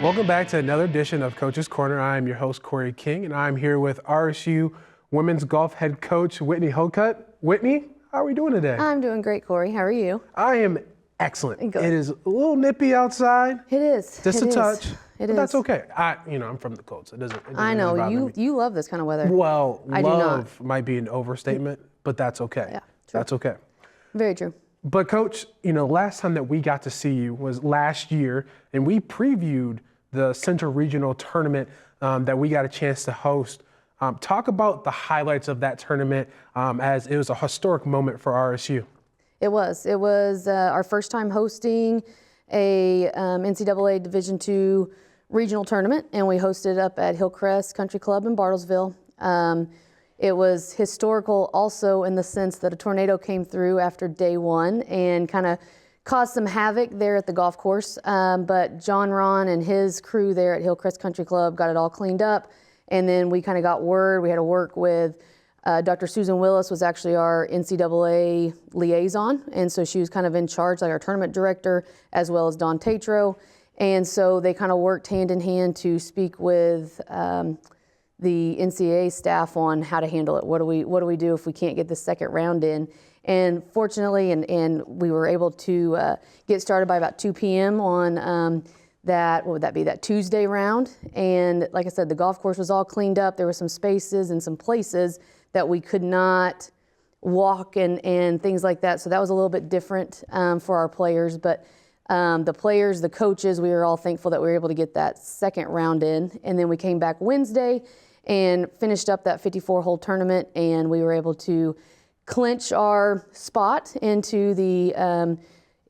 Welcome back to another edition of Coach's Corner. I am your host, Corey King, and I'm here with RSU women's golf head coach, Whitney Hocutt. Whitney, how are we doing today? I'm doing great, Corey. How are you? I am excellent. Good. It is a little nippy outside. It is. Just a touch. But that's okay. I'm from the cold, so it doesn't I know. really bother me. You love this kind of weather. Well, I do not. love might be an overstatement, but that's okay. Yeah, true. That's okay. Very true. But Coach, last time that we got to see you was last year, and we previewed the Central Regional Tournament that we got a chance to host. Talk about the highlights of that tournament, as it was a historic moment for RSU. It was. It was our first time hosting a NCAA Division II regional tournament, and we hosted up at Hillcrest Country Club in Bartlesville. It was historical also in the sense that a tornado came through after day one and kind of caused some havoc there at the golf course. But John Ron and his crew there at Hillcrest Country Club got it all cleaned up. And then we kind of got word, we had to work with Dr. Susan Willis was actually our NCAA liaison. And so she was kind of in charge, like our tournament director, as well as Don Tatro. And so they kind of worked hand in hand to speak with the NCAA staff on how to handle it. What do we do if we can't get the second round in? And fortunately, and we were able to get started by about 2 p.m. on that Tuesday round. And like I said, the golf course was all cleaned up. There were some spaces and some places that we could not walk and things like that. So that was a little bit different for our players. But the players, the coaches, we were all thankful that we were able to get that second round in. And then we came back Wednesday and finished up that 54-hole tournament, and we were able to clinch our spot into the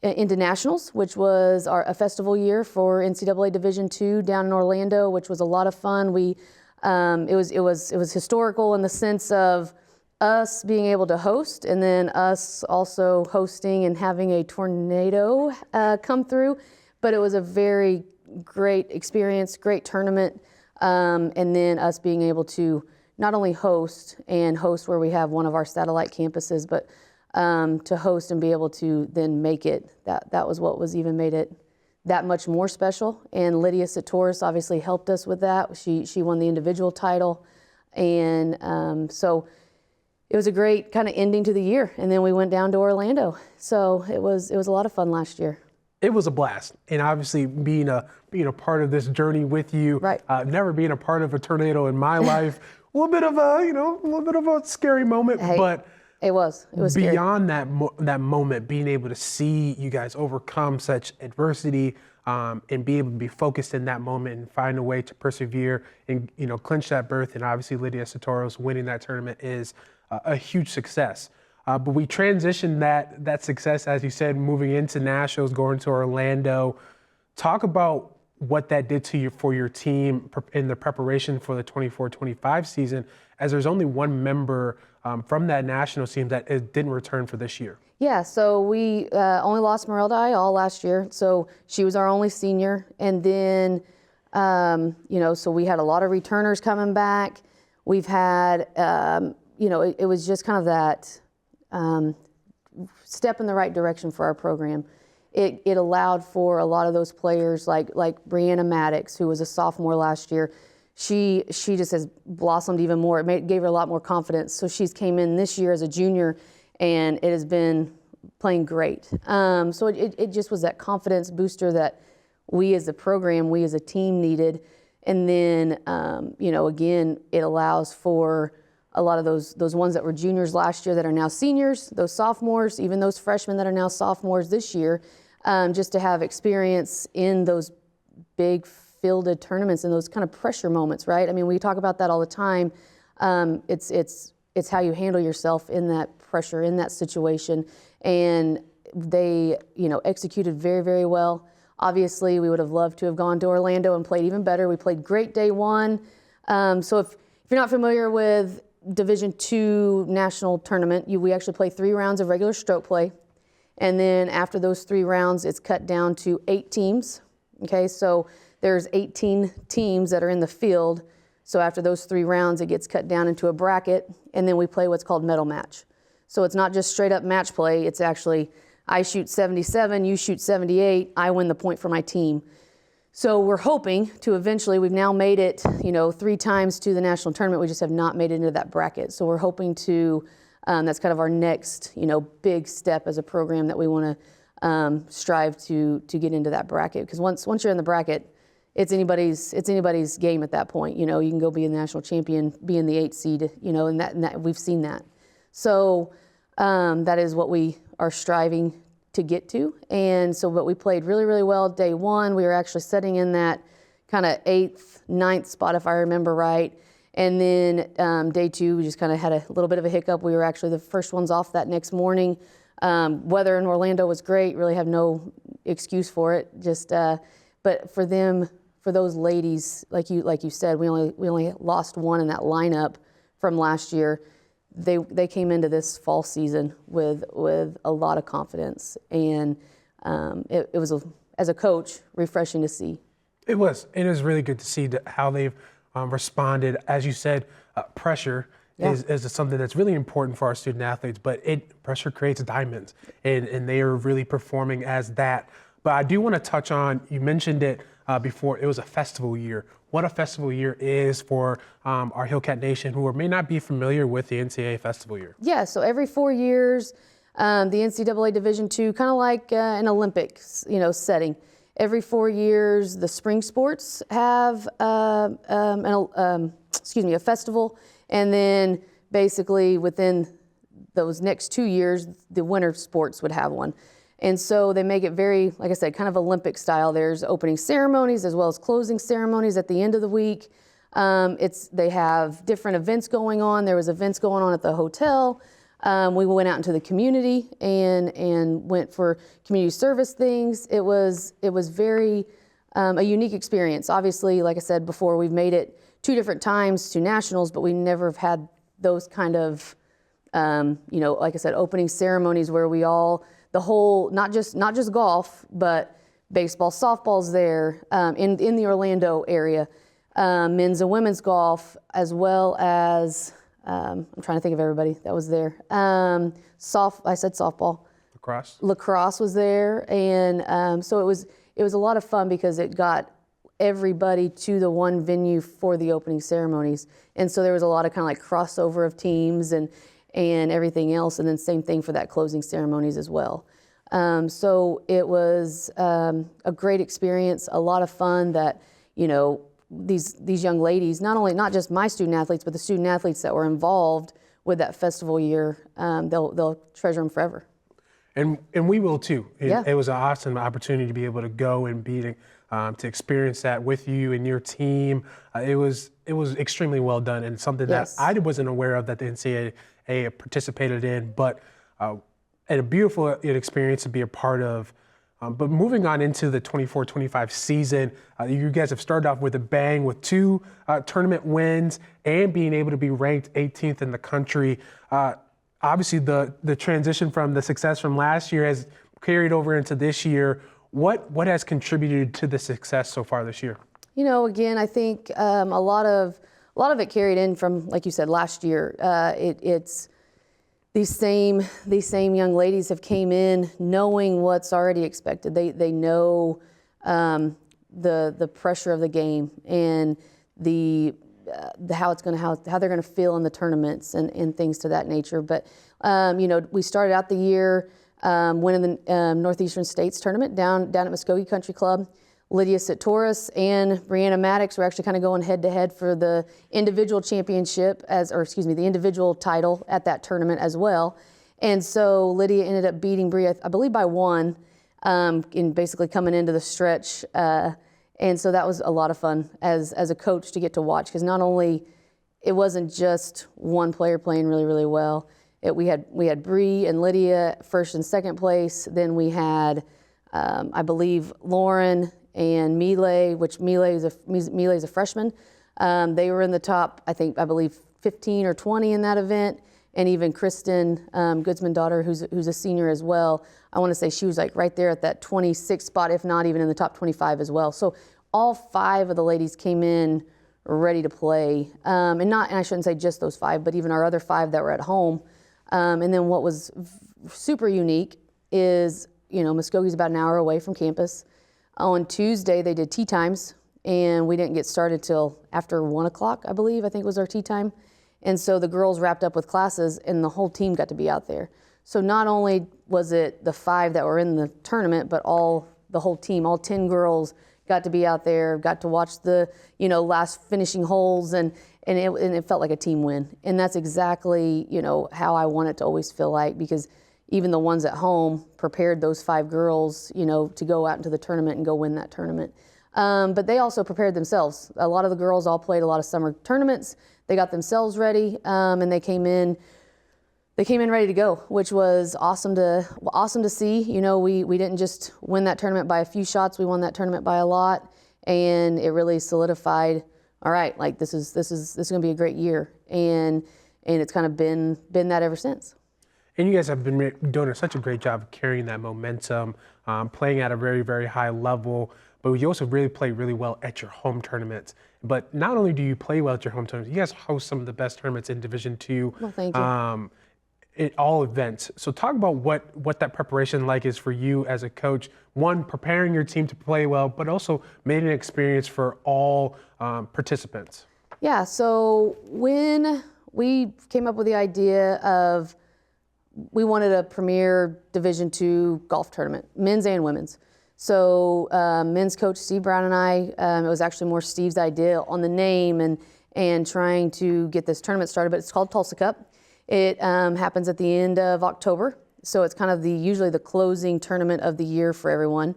into nationals, which was a festival year for NCAA Division II down in Orlando, which was a lot of fun. It was historical in the sense of us being able to host, and then us also hosting and having a tornado come through. But it was a very great experience, great tournament, and then us being able to not only host where we have one of our satellite campuses, but to host and be able to then make it, that was what was even made it that much more special. And Lydia Satoris obviously helped us with that. She won the individual title. And so it was a great kind of ending to the year. And then we went down to Orlando. So it was a lot of fun last year. It was a blast, and obviously being a part of this journey with you. Right. Never being a part of a tornado in my life, a little bit of a scary moment. Hey, but it was beyond scary. that moment, being able to see you guys overcome such adversity and be able to be focused in that moment and find a way to persevere and clinch that berth, and obviously Lydia Satoros winning that tournament is a huge success. But we transitioned that success, as you said, moving into nationals, going to Orlando. Talk about what that did to you for your team in the preparation for the 24-25 season, as there's only one member from that national team that didn't return for this year. Yeah, so we only lost Merelda all last year. So she was our only senior. And then, so we had a lot of returners coming back. We've had, it was just kind of that step in the right direction for our program. It allowed for a lot of those players like Brianna Maddox, who was a sophomore last year. She just has blossomed even more. It gave her a lot more confidence. So she's came in this year as a junior, and it has been playing great. So it just was that confidence booster that we as a program, we as a team needed. And then, again, it allows for a lot of those ones that were juniors last year that are now seniors, those sophomores, even those freshmen that are now sophomores this year, just to have experience in those big fielded tournaments and those kind of pressure moments, right? I mean, we talk about that all the time. It's how you handle yourself in that pressure, in that situation. And they, executed very, very well. Obviously, we would have loved to have gone to Orlando and played even better. We played great day one. So if you're not familiar with Division II national tournament, we actually play 3 rounds of regular stroke play. And then after those 3 rounds, it's cut down to 8 teams. Okay, so there's 18 teams that are in the field. So after those 3 rounds, it gets cut down into a bracket, and then we play what's called medal match. So it's not just straight up match play. It's actually I shoot 77, you shoot 78, I win the point for my team. So we're hoping to eventually, we've now made it, 3 times to the national tournament. We just have not made it into that bracket. So we're hoping to, that's kind of our next, big step as a program that we want to strive to get into that bracket. Because once you're in the bracket, it's anybody's game at that point. You can go be a national champion, be in the 8th seed, and that we've seen that. So that is what we are striving to get to. And so, but we played really, really well day 1. We were actually sitting in that kind of 8th, 9th spot, if I remember right. And then day 2, we just kind of had a little bit of a hiccup. We were actually the first ones off that next morning. Weather in Orlando was great. Really have no excuse for it. Just, but for them, for those ladies, like you said, we only lost one in that lineup from last year. They came into this fall season with a lot of confidence, and it was, as a coach, refreshing to see. It was really good to see how they've responded. As you said, pressure is something that's really important for our student athletes, but pressure creates diamonds, and they are really performing as that. But I do want to touch on, you mentioned it before, it was a festival year. What a festival year is for our Hocutt Nation who may not be familiar with the NCAA festival year. Yeah, so every 4 years, the NCAA Division II, kind of like an Olympics, setting. Every 4 years, the spring sports have a festival, and then basically within those next 2 years, the winter sports would have one. And so they make it very, like I said, kind of Olympic style. There's opening ceremonies as well as closing ceremonies at the end of the week. They have different events going on. There was events going on at the hotel. We went out into the community and went for community service things. It was very a unique experience. Obviously, like I said before, we've made it 2 different times to nationals, but we never have had those kind of, like I said, opening ceremonies where we all, the whole, not just golf, but baseball, softball's there in the Orlando area, men's and women's golf, as well as, I'm trying to think of everybody that was there. I said softball. Lacrosse was there, and so it was a lot of fun because it got everybody to the one venue for the opening ceremonies, and so there was a lot of kind of like crossover of teams and everything else, and then same thing for that closing ceremonies as well. So it was a great experience, a lot of fun that, these young ladies, not just my student athletes, but the student athletes that were involved with that festival year, they'll treasure them forever. And we will too. It was an awesome opportunity to be able to go and to experience that with you and your team. It was extremely well done, and something that I wasn't aware of that the NCAA participated in, but a beautiful experience to be a part of. But moving on into the 24-25 season, you guys have started off with a bang with 2 tournament wins and being able to be ranked 18th in the country. Obviously, the transition from the success from last year has carried over into this year. What has contributed to the success so far this year? Again, I think a lot of it carried in from, like you said, last year. It's these same young ladies have came in knowing what's already expected. They know the pressure of the game and how they're gonna feel in the tournaments and things to that nature. But we started out the year winning the Northeastern States tournament down at Muskogee Country Club. Lydia Sitoris and Brianna Maddox were actually kind of going head-to-head for the individual championship, the individual title at that tournament as well. And so Lydia ended up beating Bri, I believe by 1, in basically coming into the stretch. And so that was a lot of fun as a coach to get to watch, because not only, it wasn't just one player playing really, really well. We had Bri and Lydia first and second place. Then we had, I believe, Lauren and Miley, which Miley is a freshman. They were in the top, I believe 15 or 20 in that event. And even Kristen Goodsman's daughter, who's a senior as well, I want to say she was like right there at that 26th spot, if not even in the top 25 as well. So all 5 of the ladies came in ready to play. And I shouldn't say just those 5, but even our other 5 that were at home. And then what was super unique is, Muskogee's about an hour away from campus. On Tuesday, they did tea times, and we didn't get started till after 1 o'clock, I believe, I think was our tea time. And so the girls wrapped up with classes, and the whole team got to be out there. So not only was it the 5 that were in the tournament, but the whole team, all 10 girls got to be out there, got to watch the, last finishing holes, and it felt like a team win. And that's exactly, how I want it to always feel like, because even the ones at home prepared those 5 girls, to go out into the tournament and go win that tournament. But they also prepared themselves. A lot of the girls all played a lot of summer tournaments. They got themselves ready, and they came in ready to go, which was awesome to see. We didn't just win that tournament by a few shots. We won that tournament by a lot, and it really solidified. All right, like this is going to be a great year, and it's kind of been that ever since. And you guys have been doing such a great job of carrying that momentum, playing at a very, very high level, but you also really play really well at your home tournaments. But not only do you play well at your home tournaments, you guys host some of the best tournaments in Division II. Well, thank you. At all events. So talk about what that preparation like is for you as a coach. One, preparing your team to play well, but also made an experience for all participants. Yeah, so when we came up with the idea of we wanted a premier Division II golf tournament, men's and women's. So men's coach Steve Brown and I, it was actually more Steve's idea on the name and trying to get this tournament started, but it's called Tulsa Cup. It happens at the end of October, so it's kind of usually the closing tournament of the year for everyone.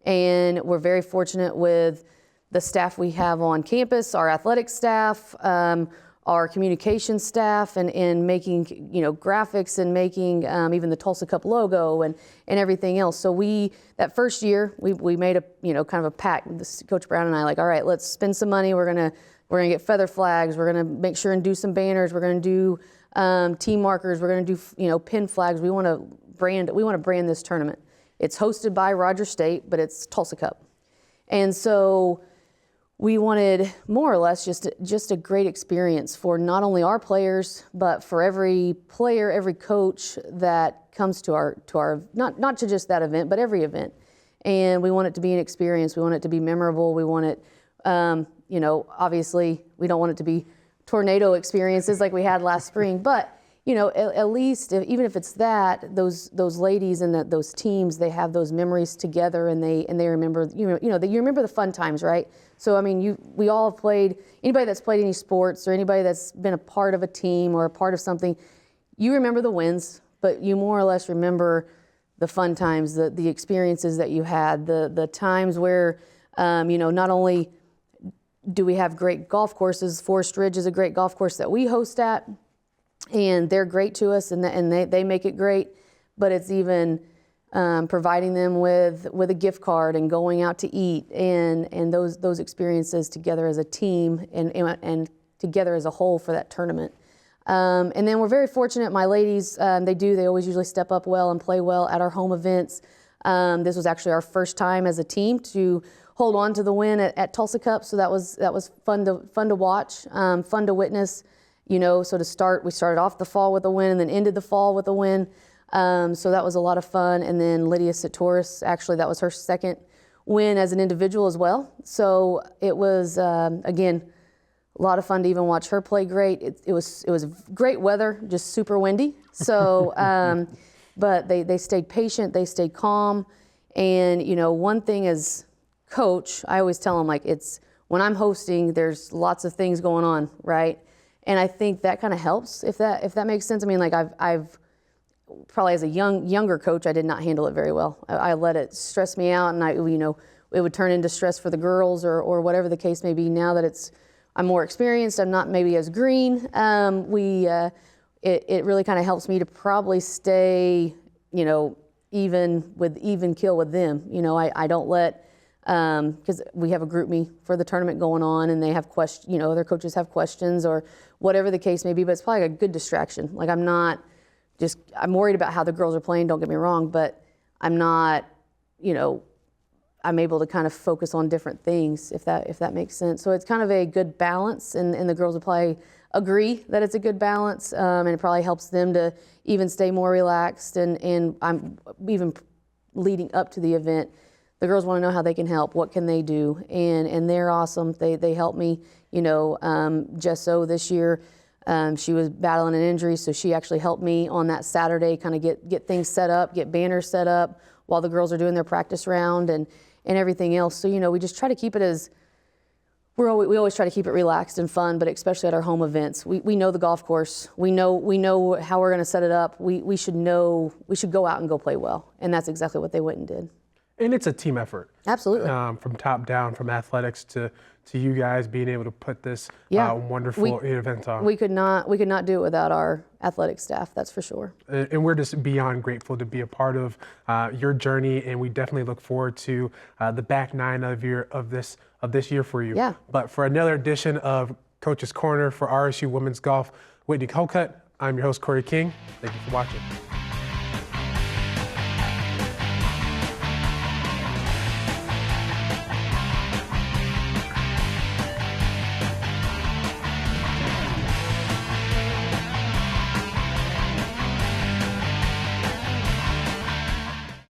And we're very fortunate with the staff we have on campus, our athletic staff, our communication staff, and making graphics and making even the Tulsa Cup logo and everything else. So that first year we made a kind of a pact. Coach Brown and I, like, all right, let's spend some money. We're gonna get feather flags. We're gonna make sure and do some banners. We're gonna do team markers. We're going to do pin flags. We want to brand this tournament. It's hosted by Rogers State, but it's Tulsa Cup, and so we wanted more or less just a great experience for not only our players, but for every player, every coach that comes to our not to just that event, but every event. And we want it to be an experience. We want it to be memorable. We want it, obviously, we don't want it to be tornado experiences like we had last spring, but at least even if it's that, those ladies and those teams, they have those memories together, and they remember you remember the fun times, right? So I mean, we all have played. Anybody that's played any sports or anybody that's been a part of a team or a part of something, you remember the wins, but you more or less remember the fun times, the experiences that you had, the times where not only do we have great golf courses. Forest Ridge is a great golf course that we host at, and they're great to us, and they make it great. But it's even providing them with a gift card and going out to eat, and those experiences together as a team and together as a whole for that tournament. And then we're very fortunate. My ladies, they always usually step up well and play well at our home events. This was actually our first time as a team to hold on to the win at Tulsa Cup, so that was fun to watch, fun to witness. So we started off the fall with a win and then ended the fall with a win. So that was a lot of fun. And then Lydia Satoris, actually, that was her second win as an individual as well. So it was again a lot of fun to even watch her play great. It was great weather, just super windy. So, but they stayed patient, they stayed calm, and one thing is. Coach, I always tell them, like, it's when I'm hosting, there's lots of things going on, right? And I think that kind of helps, if that makes sense. I mean, like I've probably as a younger coach, I did not handle it very well. I let it stress me out, and it would turn into stress for the girls or whatever the case may be. Now that I'm more experienced, I'm not maybe as green. It really kind of helps me to probably stay, even kill with them. I don't let. Because we have a group me for the tournament going on, and they have questions, other coaches have questions or whatever the case may be, but it's probably a good distraction. Like I'm worried about how the girls are playing, don't get me wrong, but I'm not, I'm able to kind of focus on different things, if that makes sense. So it's kind of a good balance, and the girls will probably agree that it's a good balance, and it probably helps them to even stay more relaxed, and I'm even leading up to the event. the girls want to know how they can help. What can they do? And they're awesome. They help me. Jesso this year, she was battling an injury, so she actually helped me on that Saturday, kind of get things set up, get banners set up while the girls are doing their practice round and everything else. So we just try to keep it as we always try to keep it relaxed and fun, but especially at our home events. We know the golf course. We know how we're going to set it up. We should go out and go play well, and that's exactly what they went and did. And it's a team effort. Absolutely. From top down, from athletics to you guys being able to put this wonderful event on. We could not do it without our athletic staff, that's for sure. And we're just beyond grateful to be a part of your journey, and we definitely look forward to the back nine of this year for you. Yeah. But for another edition of Coach's Corner for RSU Women's Golf, Whitney Hocutt, I'm your host, Corey King. Thank you for watching.